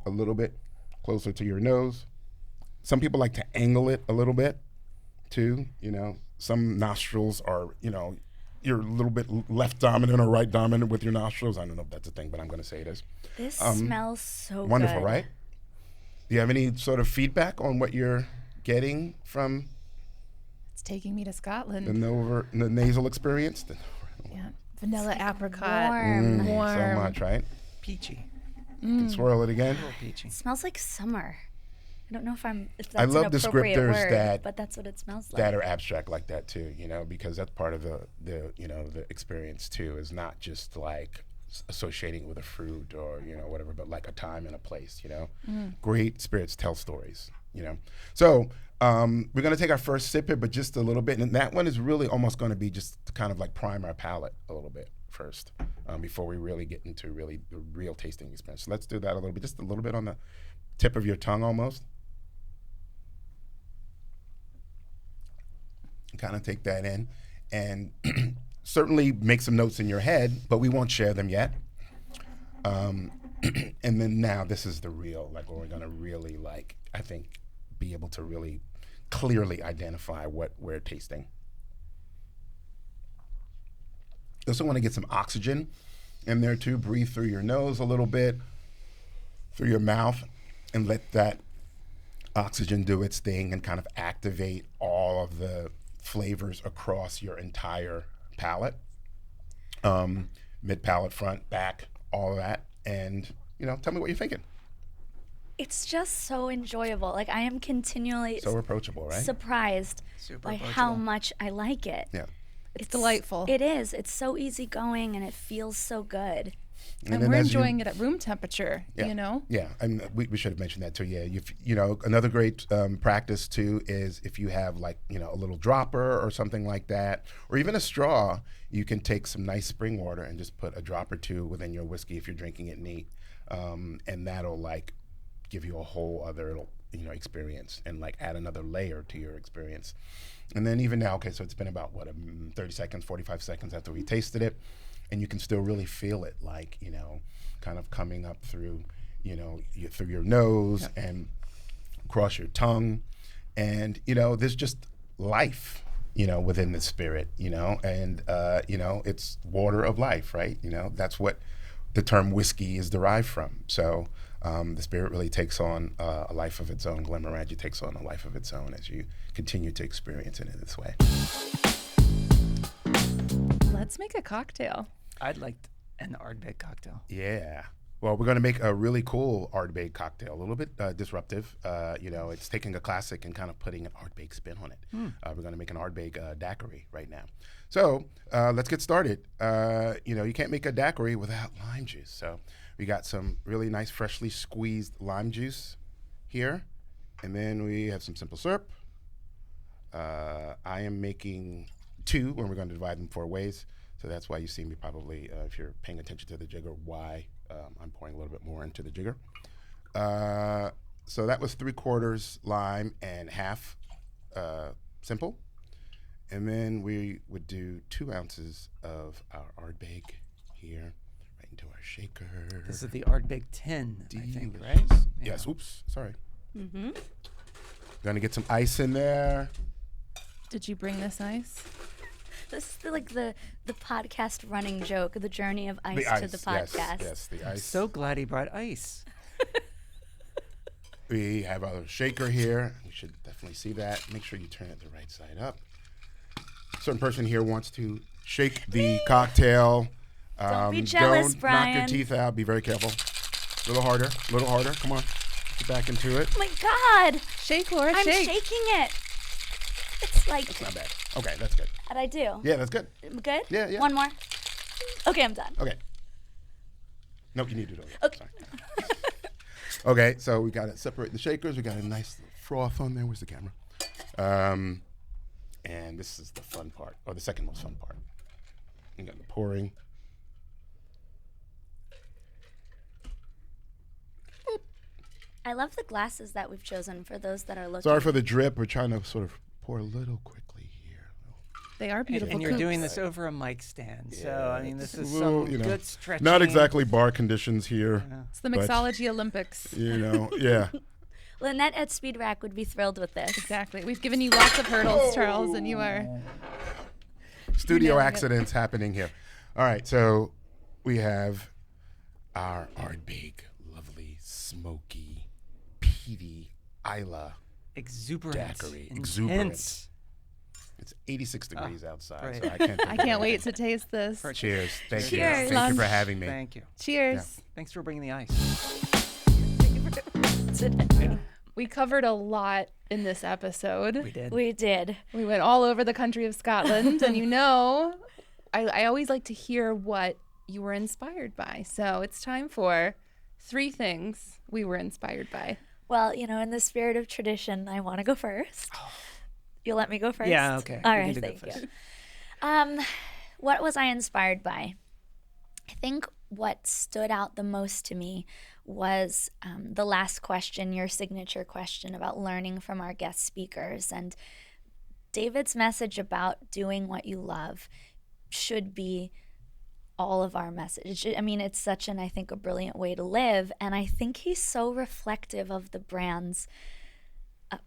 a little bit closer to your nose. Some people like to angle it a little bit too. Some nostrils are, you're a little bit left dominant or right dominant with your nostrils. I don't know if that's a thing, but I'm going to say it is. This smells so wonderful, good. right? Do you have any sort of feedback on what you're getting from It's taking me to Scotland. the nasal experience? Yeah, vanilla apricot. warm. So much, right? Peachy. Can swirl it again. A little peachy. It smells like summer. I don't know if that's I love an appropriate descriptors word, but that's what it smells like. that are abstract like that too, because that's part of the experience too, is not just like associating with a fruit or whatever, but like a time and a place. Great spirits tell stories. So we're gonna take our first sip here, but just a little bit, and that one is really almost going to be just to kind of like prime our palate a little bit first, before we really get into the real tasting experience. So let's do that a little bit, just a little bit on the tip of your tongue almost. Kind of take that in, and certainly make some notes in your head, but we won't share them yet. And then now this is the real, where we're gonna really I think, be able to really clearly identify what we're tasting. You also want to get some oxygen in there too. Breathe through your nose a little bit, through your mouth, and let that oxygen do its thing and kind of activate all of the flavors across your entire palate, mid palate, front, back, all of that. And tell me what you're thinking. It's just so enjoyable. I am continually So approachable, right? surprised Super by how approachable. much I like it. Yeah. It's delightful. It is. It's so easygoing and it feels so good. And then we're as you- enjoying it at room temperature, Yeah, and we should have mentioned that too. Yeah, another great practice too is if you have a little dropper or something like that, or even a straw, you can take some nice spring water and just put a drop or two within your whiskey if you're drinking it neat, and that'll give you a whole other experience and add another layer to your experience. And then even now, okay, so it's been about 30 seconds, 45 seconds after we tasted it. And you can still really feel it, kind of coming up through, through your nose and across your tongue. And, there's just life, within the spirit, and, it's water of life, right? That's what the term whiskey is derived from. So the spirit really takes on a life of its own. Glenmorangie takes on a life of its own as you continue to experience it in this way. Let's make a cocktail. I'd like an Ardbeg cocktail. Yeah. Well, we're going to make a really cool Ardbeg cocktail, a little bit disruptive. It's taking a classic and kind of putting an Ardbeg spin on it. We're going to make an Ardbeg Daiquiri right now. So let's get started. You can't make a daiquiri without lime juice. So we got some really nice freshly squeezed lime juice here. And then we have some simple syrup. I am making 2, and we're going to divide them 4 ways. So that's why you see me probably, if you're paying attention to the jigger, why I'm pouring a little bit more into the jigger. So that was 3/4 lime and half simple. And then we would do 2 ounces of our Ardbeg here, right into our shaker. This is the Ardbeg 10, I think, Delicious. right? Yes, oops, sorry. Mm-hmm. Gonna get some ice in there. Did you bring this ice? This is the podcast running joke, the journey of ice, to the podcast. Yes, the I'm ice. so glad he brought ice. we have our shaker here. You should definitely see that. Make sure you turn it the right side up. Certain person here wants to shake the cocktail. Don't be jealous, don't Brian. knock your teeth out. Be very careful. A little harder. Come on. Get back into it. Oh my God. Shake, Laura, I'm shake. shaking it. It's like. It's not bad. Okay, that's good. How'd I do? Yeah, that's good. Good? Yeah. One more. Okay, I'm done. Okay. Nope, you need to do it. Okay. Sorry. Okay, so we got to separate the shakers. We got a nice froth on there. Where's the camera? And this is the fun part, or the second most fun part. You got the pouring. I love the glasses that we've chosen for those that are looking. Sorry for the drip. We're trying to sort of pour a little quickly here. They are beautiful. And you're coops. doing this over a mic stand. So, I mean, this is a little, some good stretching. Not exactly bar conditions here. It's the but, Mixology Olympics. Yeah. Lynette at Speed Rack would be thrilled with this. Exactly. We've given you lots of hurdles, Charles, and you are. Studio nailing it. accidents happening here. All right, so we have our Ardbeg, lovely, smoky, peaty, Isla Exuberant. Daiquiri. Intense. Exuberant. It's 86 degrees outside, right. so I can't. I can't wait to taste this. Cheers. Thank Cheers. you. Thank you for having me. Thank you. Cheers. Thanks for bringing the ice. We covered a lot in this episode. We did. We did. We went all over the country of Scotland, and I always like to hear what you were inspired by. So it's time for 3 things we were inspired by. Well, in the spirit of tradition, I want to go first. You'll let me go first? Yeah, okay. All You right, can do thank that you. What was I inspired by? I think what stood out the most to me was the last question, your signature question about learning from our guest speakers. And David's message about doing what you love should be all of our message. I mean, it's such I think, a brilliant way to live. And I think he's so reflective of the brand's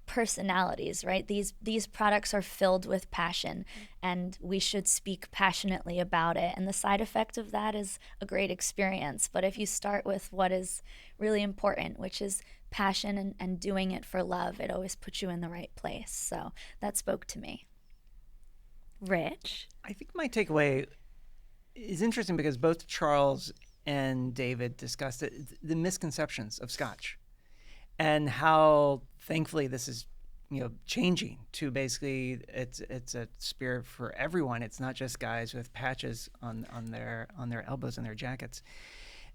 personalities, right? These products are filled with passion, and we should speak passionately about it. And the side effect of that is a great experience. But if you start with what is really important, which is passion and doing it for love, it always puts you in the right place. So that spoke to me. Rich? I think my takeaway is interesting because both Charles and David discussed the misconceptions of Scotch and how thankfully this is changing to basically it's a spirit for everyone. It's not just guys with patches on their elbows and their jackets.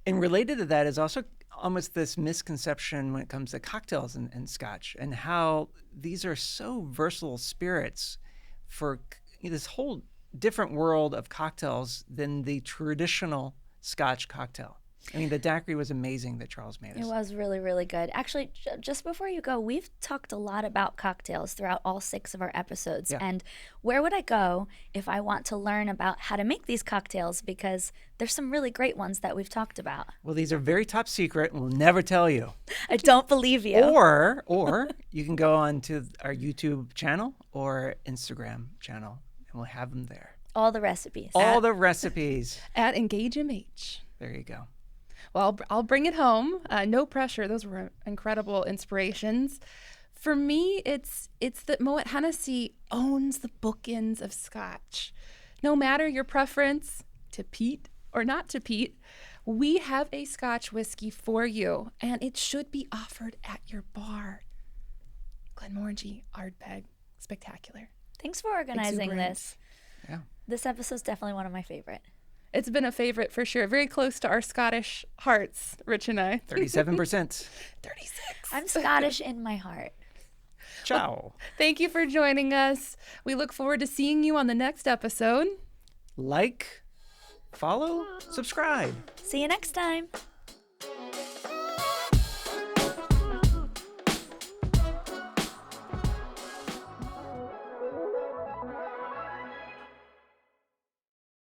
And related to that is also almost this misconception when it comes to cocktails and Scotch, and how these are so versatile spirits for this whole different world of cocktails than the traditional Scotch cocktail. I mean, the daiquiri was amazing that Charles made us. It was really, really good. Actually, just before you go, we've talked a lot about cocktails throughout all 6 of our episodes. Yeah. And where would I go if I want to learn about how to make these cocktails? Because there's some really great ones that we've talked about. Well, these are very top secret, and we'll never tell you. I don't believe you. Or you can go on to our YouTube channel or Instagram channel, and we'll have them there. All the recipes. All the recipes. At EngageMH. There you go. Well, I'll bring it home. No pressure. Those were incredible inspirations. For me, it's that Moët Hennessy owns the bookends of Scotch. No matter your preference to peat or not to peat, we have a Scotch whiskey for you, and it should be offered at your bar. Glenmorangie, Ardbeg, spectacular. Thanks for organizing Exuberant. this. Yeah. This episode's definitely one of my favorite. It's been a favorite for sure. Very close to our Scottish hearts, Rich and I. 37%. 36. I'm Scottish in my heart. Ciao. Thank you for joining us. We look forward to seeing you on the next episode. Like, follow, subscribe. See you next time.